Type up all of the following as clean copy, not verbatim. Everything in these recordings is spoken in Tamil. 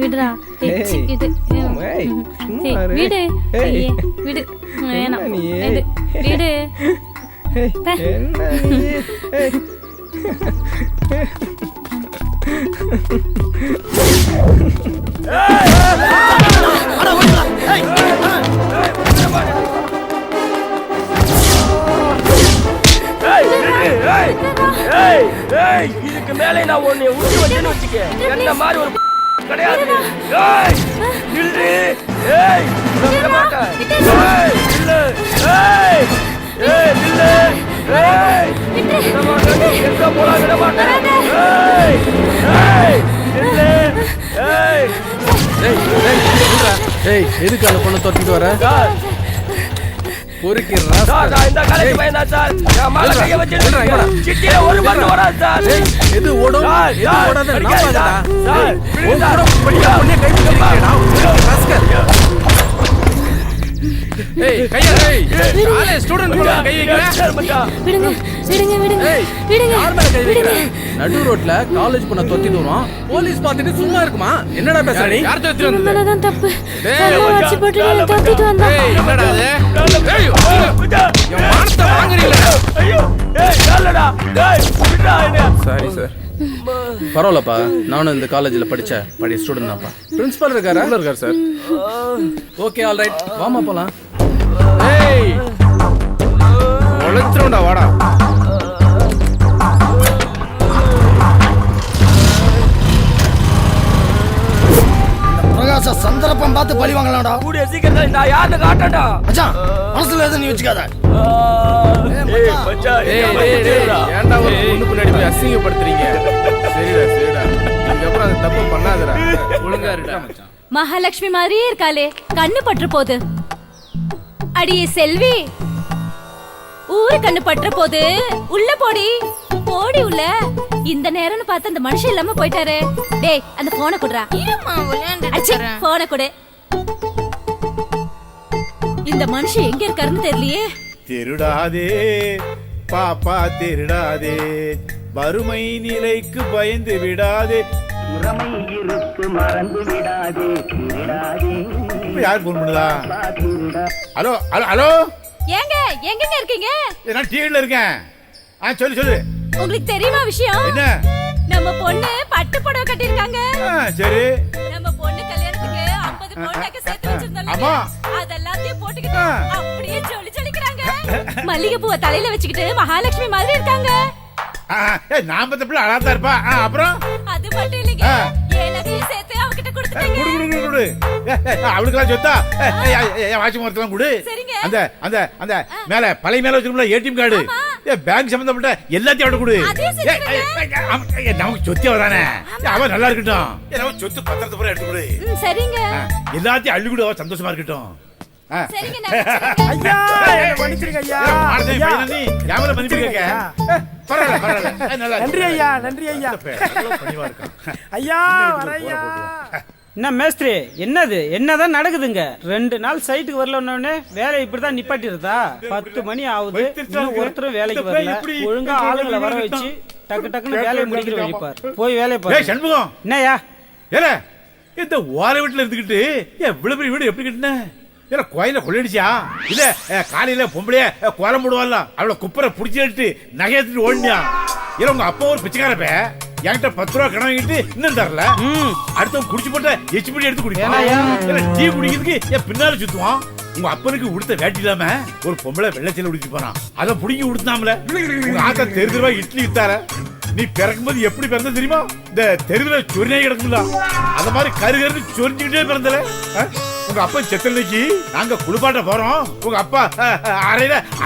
விடுடா இது விடு விடு வேணாம் விடு விடு இதுக்கு மேலே நான் ஒண்ணு ஊட்டி வச்சேன்னு வச்சுக்க என்ன மாதிரி ஒரு கிடையாது. விட மாட்டேன். எங்க போலாம் விட மாட்டேன். எதுக்கு அந்த பொண்ணை தொட்டிட்டு வர? இந்த காலேஜ் பையன் தான் சார். மேல கைய வச்சிட்டு சிட்டில ஒரு பந்து வராது சார். எது ஓடும் எது ஓடாத நான் பாக்கடா. சார் படிக்க பொண்ணே கை பிடிக்கடா. ராஸ்கல். ஏய் கையா ஏய் காலேஜ் ஸ்டூடண்ட் மேல கை வைக்கற. விடுங்க விடுங்க விடுங்க விடுங்க. யார் மேல கை வைக்கற? நடு ரோட்ல காலேஜ் பொண்ண தொட்டிட்டு வரோம். போலீஸ் பாத்துட்டு சும்மா இருக்குமா? என்னடா பேசுற நீ? யார் தொட்டிட்டு வந்த? மேல தான் தப்பு. நல்லா வச்சு போட்டு தொட்டிட்டு வந்தா. ஏய் என்னடா இது? ஏய் என் மானத்தை வாங்குறீங்களா? ஐயோ ஏய் யாரடா? டேய் விடுடா என்ன? Sorry sir. பரவாயில்லப்பா, நானும் இந்த காலேஜில் படித்த ஸ்டூடெண்ட் தான்ப்பா. பிரின்சிபல் இருக்காரு சார். ஓகே ஆல் ரைட், வாமா போலாம். ஏய் ஒளிச்சிருண்டா வாடா. பிரகாச சந்தர்ப்பம் பார்த்து பழி வாங்கலாம்டா. கூடிய சீக்கிரம் நான் யாருன்னு காட்டடா. மச்சான் மனசுல எதுவும் நீ வச்சுக்காத. ஏன்டா ஒரு பொண்ணு பின்னாடி போய் அசிங்கப்படுத்துறீங்க? சரிடா இதுக்கப்புறம் அந்த தப்பு பண்ணாதடா. ஒழுங்கா இருடா மச்சான். மகாலட்சுமி மாதிரியே இருக்காளே, கண்ணு பற்ற போது. அடியே செல்வி, ஊரு கண்ணு பற்ற போது உள்ள போடி போடி உள்ள. இந்த நேரம்னு பார்த்து அந்த மனுஷன் இல்லாம போயிட்டாரு. டேய் அந்த போனை குடுறா. போனை குடு. இந்த மனுஷன் எங்க இருக்காருன்னு தெரியலையே. திருடாதே பாப்பா திருடாதே, வறுமை நிலைக்கு பயந்து விடாதே, மறந்து விடாதே. யார் போன் பண்ணுதா? Hello hello hello. ஏங்க எங்கங்க இருக்கீங்க? நான் டிவில இருக்கேன். சொல்லு. உங்களுக்கு தெரியுமா விஷயம்? என்ன? நம்ம பொண்ணு பட்டு புடவை கட்டிருக்காங்க. சரி. நம்ம பொண்ணு கல்யாணத்துக்கு 50 பொண்ணுக்கு சேர்த்து வச்சிருந்தோம். ஆமா. அதெல்லாம் போட்டுக்கிட்டு அப்படியே ஜொலி ஜொலிக்கறாங்க. மல்லிகை பூவை தலையில வச்சுக்கிட்டு மகாலட்சுமி மாதிரி இருக்காங்க. நான் பத்த பிள்ளை அழகா இருப்பா. அப்புறம் அது மட்டும் இல்லைங்க, ஏனதையும் சேர்த்து அவகிட்ட கொடுத்துட்டீங்க. குடு அவளுக்கெல்லாம் சொத்தா வாட்சி மரத்தெல்லாம் கொடு. அந்த அந்த அந்த மேல பழைய மேல வச்சிருக்கோம்ல ஏடிஎம் கார்டு, பேங்க் சம்பந்தப்பட்ட எல்லாத்தையும் அவட கொடு. நமக்கு சொத்தி அவதானே, அவ நல்லா இருக்கட்டும். நமக்கு சொத்து பத்திரத்தை பூரா எடுத்து கொடு. சரிங்க. எல்லாத்தையும் அள்ளி கொடு, அவ சந்தோஷமா இருக்கட்டும். சரிங்க. ஐயா மன்னிச்சிருங்க ஐயா. நீ யாமல மன்னிச்சிருக்க. நன்றி ஐயா, நன்றி ஐயா. ஐயா வரையா. என்ன மேஸ்திரி, என்னது என்னதான் நடக்குதுங்க? 2 நாள் சைட்டுக்கு வரலன்னே வேலை இப்படிதான் நிப்பாட்டிருதா? 10 மணி ஆகுது, இன்னும் ஒருத்தரும் வேலைக்கு வரல. ஒழுங்கா ஆளுங்களை வர வச்சு டக்கு டக்குன்னு வேலையை முடிக்கிற வழிப்பார். போய் வேலையை பாரு. சண்முகம் என்னையா ஏல இந்த ஓர வீட்டுல இருந்துகிட்டு இவ்வளவு பெரிய வீடு எப்படி கட்டின? இல்ல கோயில கொள்ளையடிச்சா? இல்ல காலையில பொம்பளைய கோலம் போடுவாள்ல, அவளை குப்பரை புடிச்சு எடுத்து நகையத்துட்டு ஓடினியா? இல்ல உங்க அப்பா ஒரு பிச்சைக்காரப்ப என்கிட்ட 10 ரூபா கடன் வாங்கிட்டு இன்னும் தரல. அடுத்தவங்க குடிச்சு போட்ட எச்பிடி எடுத்து குடிப்பான். டீ குடிக்கிறதுக்கு என் பின்னால சுத்துவான். உங்க அப்பனுக்கு உடுத்த வேட்டி இல்லாம ஒரு பொம்பளை வெள்ளச்சல உடுத்தி போறான். அதை புடிங்கி உடுத்தாமல. உங்க ஆத்தா தெருவா இட்லி வித்தார. நீ பிறக்கும்போது எப்படி பிறந்த தெரியுமா? இந்த தெருவுல சொரிநாய் கிடக்கும்ல, அத மாதிரி கருகருன்னு சொரிஞ்சுக்கிட்டே பிறந்தல. உங்க அப்பா செத்தன்னைக்கு நாங்க குளிப்பாட்ட போறோம். உங்க அப்பா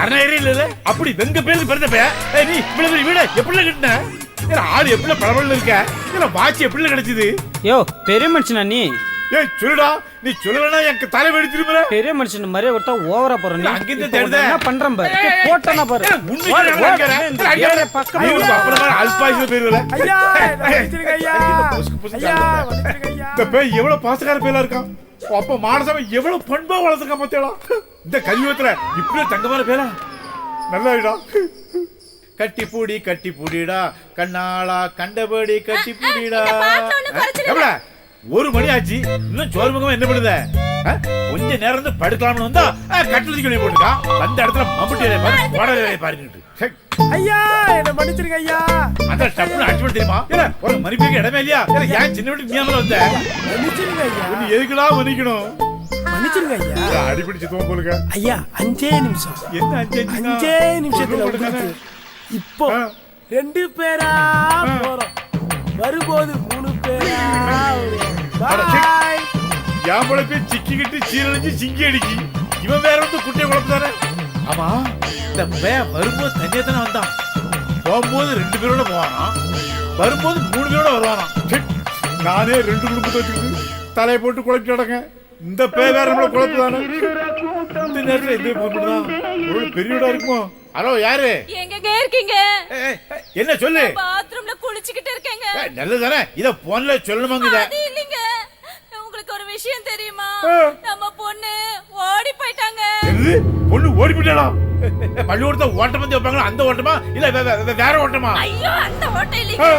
அரையில இல்ல, அப்படி வெங்க பேருக்கு பிறந்தப்ப நீ இவ்வளவு வீட எப்படி கட்டின? ஆள் எப்படி பளபளன்னு இருக்க? வாட்சி எப்படி கிடைச்சது? யோ பெரிய மனுஷனா நீ? ஏய் சொல்லுடா, நீ சொல்லலனா எனக்கு தலை வெடிச்சிருமே. பெரிய மனுஷன் மாதிரி ஒருத்த ஓவரா போற நீ. அங்க இருந்து தேடுத என்ன பண்றேன் பாரு. போட்டனா பாரு. உண்மையா நினைக்கிறேன். பக்கமே அப்புறமா அல்பாயில பேருல. ஐயா மன்னிச்சிருங்க ஐயா. ஐயா மன்னிச்சிருங்க ஐயா. இந்த பேய் எவ்வளவு பாசக்கார பேலா இருக்கான். அப்ப மானசம எவ்வளவு பண்பா வளர்த்துக்க பாத்தேடா. இந்த கலியுகத்துல இப்படி தங்கமான பேலா நல்லா இடா. கட்டி பூடிடா கண்ணாளா கண்டபடி கட்டி பூடிடா. 1 மணி ஆச்சு இன்னும் சோறு முகமா என்ன பண்ணுத கொஞ்ச நேரம் வந்து படுக்கலாம்னு வந்தா கட்டில் தூக்கி போட்டுக்கா அந்த இடத்துல மம்முட்டி பாடலை பாருங்கிட்டு ஐயா என்ன மன்னிச்சிருங்க ஐயா. அந்த டப்புனு அடிச்சு தெரியுமா இல்ல ஒரு மன்னிப்புக்கு இடமே இல்லையா இல்ல ஏன் சின்ன வீட்டு நீ வந்த மன்னிச்சிருங்க ஐயா. நீ எதுக்குடா மன்னிக்கணும் மன்னிச்சிருங்க ஐயா. அடிபிடிச்சு தூங்க போலுங்க ஐயா 5 நிமிஷம். என்ன 5 நிமிஷத்துல உங்களுக்கு இப்போ 2 பேரா போறோம். வரும்போது 3 பேரா. பாய். யாம்பளை போய் சிக்கிக்கிட்டு சீரழிஞ்சு சிங்கி அடிக்கி இவன் வேற வந்து குட்டையை குழப்பதானே. ஆமா இந்த பையன் வரும்போது தனியா தானே வந்தான், போகும்போது 2 பேரோட போவானா, வரும்போது 3 பேரோட வருவானா. நானே 2 குடும்பத்தை வச்சுக்கிட்டு தலையை போட்டு குழப்பி நடங்க. இந்த பேர் வேற நம்மள குழப்பதானே. இந்த நேரத்துல எந்த போட்டுதான் ஒரு பெரிய வீடா இருக்குமோ. ஹலோ யாரு எங்கங்க இருக்கீங்க? என்ன சொல்லு. பாத்ரூம்ல குளிச்சிட்டு இருக்கேங்க. நல்லதானே இத போன்ல சொல்லணுமாங்க. அது இல்லங்க, உங்களுக்கு ஒரு விஷயம் தெரியுமா? நம்ம பொண்ணு ஓடி போயிட்டாங்க. என்னது பொண்ணு ஓடி போயிட்டாளா? பள்ளிக்கூடத்தை ஓட்டம் வந்து வைப்பாங்களா அந்த ஓட்டமா இல்ல வேற ஓட்டமா? ஐயோ அந்த ஓட்டம் இல்லைங்க,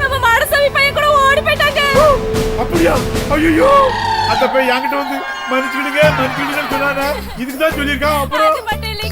நம்ம மாடசாமி பையன் கூட ஓடி போயிட்டாங்க. அப்படியா? ஐயோ அந்த பையன் என்கிட்ட வந்து மன்னிச்சுடுங்க சொன்னானே, இதுக்கு தான் சொல்லியிருக்கான். அப்புறம் அது மட்டும் இல்லைங்க,